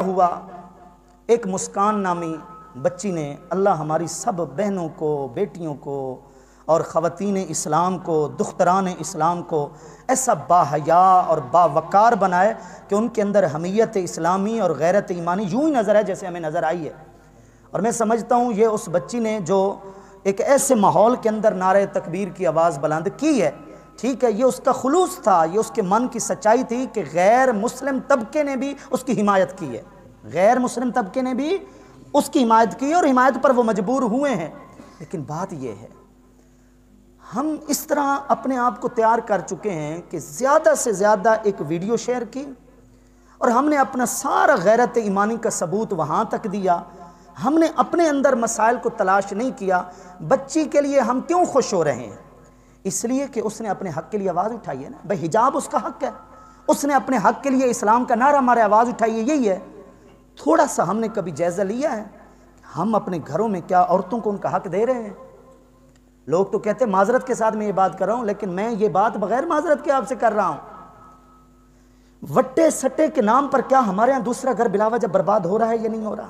ہوا ایک مسکان نامی بچی نے اللہ ہماری سب بہنوں کو، بیٹیوں کو اور خواتین اسلام کو، دختران اسلام کو ایسا باحیا اور باوقار بنائے کہ ان کے اندر حمیت اسلامی اور غیرت ایمانی یوں ہی نظر ہے جیسے ہمیں نظر آئی ہے۔ اور میں سمجھتا ہوں یہ اس بچی نے جو ایک ایسے ماحول کے اندر نعرہ تکبیر کی آواز بلند کی ہے، ٹھیک ہے، یہ اس کا خلوص تھا، یہ اس کے من کی سچائی تھی کہ غیر مسلم طبقے نے بھی اس کی حمایت کی ہے، غیر مسلم طبقے نے بھی اس کی حمایت کی اور حمایت پر وہ مجبور ہوئے ہیں۔ لیکن بات یہ ہے ہم اس طرح اپنے آپ کو تیار کر چکے ہیں کہ زیادہ سے زیادہ ایک ویڈیو شیئر کی اور ہم نے اپنا سارا غیرت ایمانی کا ثبوت وہاں تک دیا، ہم نے اپنے اندر مسائل کو تلاش نہیں کیا۔ بچی کے لیے ہم کیوں خوش ہو رہے ہیں؟ اس لیے کہ اس نے اپنے حق کے لیے آواز اٹھائی ہے نا، بھئی حجاب اس کا حق ہے، اس نے اپنے حق کے لیے اسلام کا نعرہ مارے، آواز اٹھائی ہے، یہی ہے۔ تھوڑا سا ہم نے کبھی جائزہ لیا ہے ہم اپنے گھروں میں کیا عورتوں کو ان کا حق دے رہے ہیں؟ لوگ تو کہتے ہیں معذرت کے ساتھ میں یہ بات کر رہا ہوں، لیکن میں یہ بات بغیر معذرت کے آپ سے کر رہا ہوں۔ وٹے سٹے کے نام پر کیا ہمارے ہاں دوسرا گھر بلا وجہ برباد ہو رہا ہے یا نہیں ہو رہا؟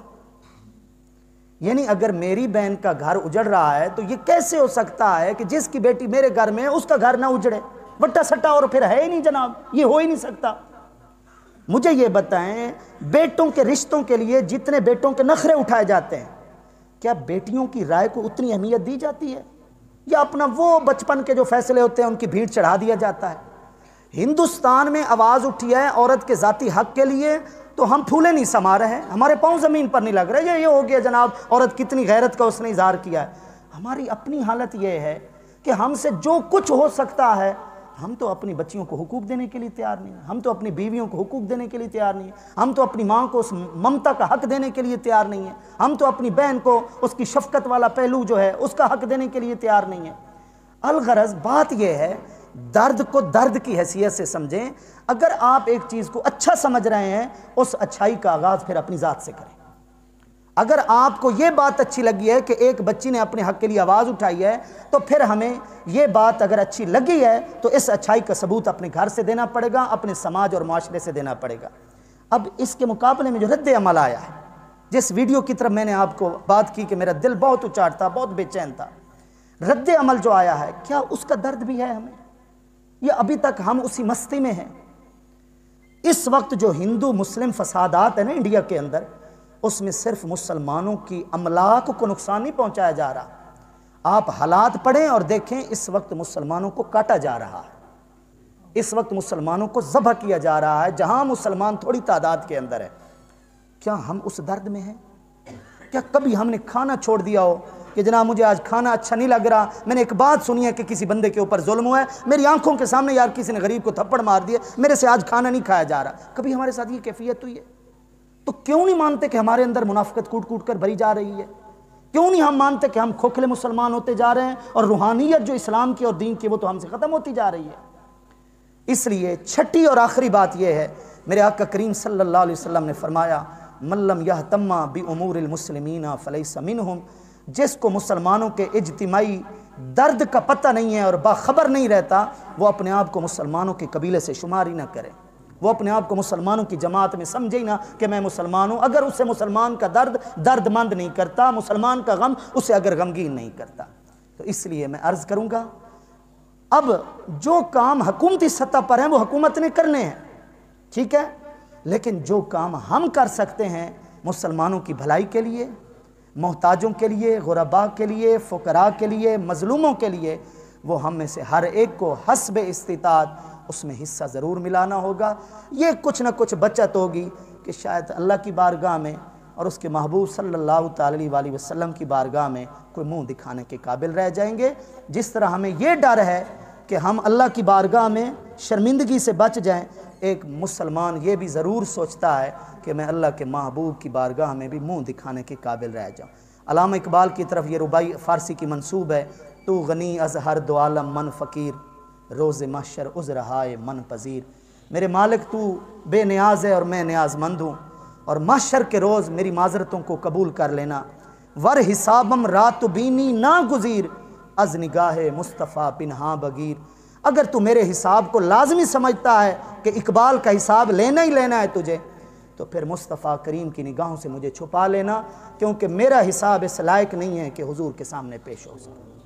یعنی اگر میری بہن کا گھر اجڑ رہا ہے تو یہ کیسے ہو سکتا ہے کہ جس کی بیٹی میرے گھر میں ہے اس کا گھر نہ اجڑے؟ وٹا سٹا اور پھر ہے ہی نہیں جناب، یہ ہو ہی نہیں سکتا۔ مجھے یہ بتائیں، بیٹوں کے رشتوں کے لیے جتنے بیٹوں کے نخرے اٹھائے جاتے ہیں، کیا بیٹیوں کی رائے کو اتنی اہمیت دی جاتی ہے یا اپنا وہ بچپن کے جو فیصلے ہوتے ہیں ان کی بھیڑ چڑھا دیا جاتا ہے؟ ہندوستان میں آواز اٹھی ہے عورت کے ذاتی حق کے لیے تو ہم پھولے نہیں سما رہے ہیں، ہمارے پاؤں زمین پر نہیں لگ رہے، یہ ہو گیا جناب عورت کتنی غیرت کا اس نے اظہار کیا ہے۔ ہماری اپنی حالت یہ ہے کہ ہم سے جو کچھ ہو سکتا ہے ہم تو اپنی بچیوں کو حقوق دینے کے لیے تیار نہیں ہیں، ہم تو اپنی بیویوں کو حقوق دینے کے لیے تیار نہیں ہیں، ہم تو اپنی ماں کو اس ممتا کا حق دینے کے لیے تیار نہیں ہیں، ہم تو اپنی بہن کو اس کی شفقت والا پہلو جو ہے اس کا حق دینے کے لیے تیار نہیں ہیں۔ الغرض بات یہ ہے درد کو درد کی حیثیت سے سمجھیں، اگر آپ ایک چیز کو اچھا سمجھ رہے ہیں اس اچھائی کا آغاز پھر اپنی ذات سے کریں۔ اگر آپ کو یہ بات اچھی لگی ہے کہ ایک بچی نے اپنے حق کے لیے آواز اٹھائی ہے تو پھر ہمیں یہ بات اگر اچھی لگی ہے تو اس اچھائی کا ثبوت اپنے گھر سے دینا پڑے گا، اپنے سماج اور معاشرے سے دینا پڑے گا۔ اب اس کے مقابلے میں جو رد عمل آیا ہے، جس ویڈیو کی طرف میں نے آپ کو بات کی کہ میرا دل بہت اچاٹ تھا، بہت بے چین تھا، رد عمل جو آیا ہے کیا اس کا درد بھی ہے ہمیں یا ابھی تک ہم اسی مستی میں ہیں؟ اس وقت جو ہندو مسلم فسادات ہیں نا انڈیا کے اندر، اس میں صرف مسلمانوں کی املاک کو نقصان نہیں پہنچایا جا رہا، آپ حالات پڑھیں اور دیکھیں اس وقت مسلمانوں کو کاٹا جا رہا ہے، اس وقت مسلمانوں کو ذبح کیا جا رہا ہے جہاں مسلمان تھوڑی تعداد کے اندر ہے۔ کیا ہم اس درد میں ہیں؟ کیا کبھی ہم نے کھانا چھوڑ دیا ہو کہ جناب مجھے آج کھانا اچھا نہیں لگ رہا، میں نے ایک بات سنی ہے کہ کسی بندے کے اوپر ظلم ہوا ہے، میری آنکھوں کے سامنے یار کسی نے غریب کو تھپڑ مار دیا، میرے سے آج کھانا نہیں کھایا جا رہا؟ کبھی ہمارے ساتھ یہ کیفیت ہوئی ہے؟ تو کیوں نہیں مانتے کہ ہمارے اندر منافقت کوٹ کوٹ کر بھری جا رہی ہے؟ کیوں نہیں ہم مانتے کہ ہم کھوکھلے مسلمان ہوتے جا رہے ہیں اور روحانیت جو اسلام کی اور دین کی وہ تو ہم سے ختم ہوتی جا رہی ہے؟ اس لیے چھٹی اور آخری بات یہ ہے، میرے آقا کریم صلی اللہ علیہ وسلم نے فرمایا من لم یہتم بامور المسلمین فلیس منہم، جس کو مسلمانوں کے اجتماعی درد کا پتہ نہیں ہے اور باخبر نہیں رہتا، وہ اپنے آپ کو مسلمانوں کے قبیلے سے شمار ہی نہ کرے، وہ اپنے آپ کو مسلمانوں کی جماعت میں سمجھے ہی نہ کہ میں مسلمان ہوں، اگر اسے مسلمان کا درد درد مند نہیں کرتا، مسلمان کا غم اسے اگر غمگین نہیں کرتا۔ تو اس لیے میں عرض کروں گا اب جو کام حکومتی سطح پر ہیں وہ حکومت نے کرنے ہیں، ٹھیک ہے، لیکن جو کام ہم کر سکتے ہیں مسلمانوں کی بھلائی کے لیے، محتاجوں کے لیے، غرباء کے لیے، فقراء کے لیے، مظلوموں کے لیے، وہ ہم میں سے ہر ایک کو حسب استطاعت اس میں حصہ ضرور ملانا ہوگا۔ یہ کچھ نہ کچھ بچت ہوگی کہ شاید اللہ کی بارگاہ میں اور اس کے محبوب صلی اللہ تعالی علیہ وسلم کی بارگاہ میں کوئی منہ دکھانے کے قابل رہ جائیں گے۔ جس طرح ہمیں یہ ڈر ہے کہ ہم اللہ کی بارگاہ میں شرمندگی سے بچ جائیں، ایک مسلمان یہ بھی ضرور سوچتا ہے کہ میں اللہ کے محبوب کی بارگاہ میں بھی منہ دکھانے کے قابل رہ جاؤں۔ علامہ اقبال کی طرف یہ ربائی فارسی کی منسوب ہے، تو غنی از ہر دو عالم من فقیر، روز محشر عذرہائے من پذیر۔ میرے مالک تو بے نیاز ہے اور میں نیاز مند ہوں، اور محشر کے روز میری معذرتوں کو قبول کر لینا۔ ور حسابم رات بینی نا گزیر، از نگاہ مصطفیٰ پنہاں بگیر۔ اگر تو میرے حساب کو لازمی سمجھتا ہے کہ اقبال کا حساب لینا ہی لینا ہے تجھے، تو پھر مصطفیٰ کریم کی نگاہوں سے مجھے چھپا لینا، کیونکہ میرا حساب اس لائق نہیں ہے کہ حضور کے سامنے پیش ہو سکے۔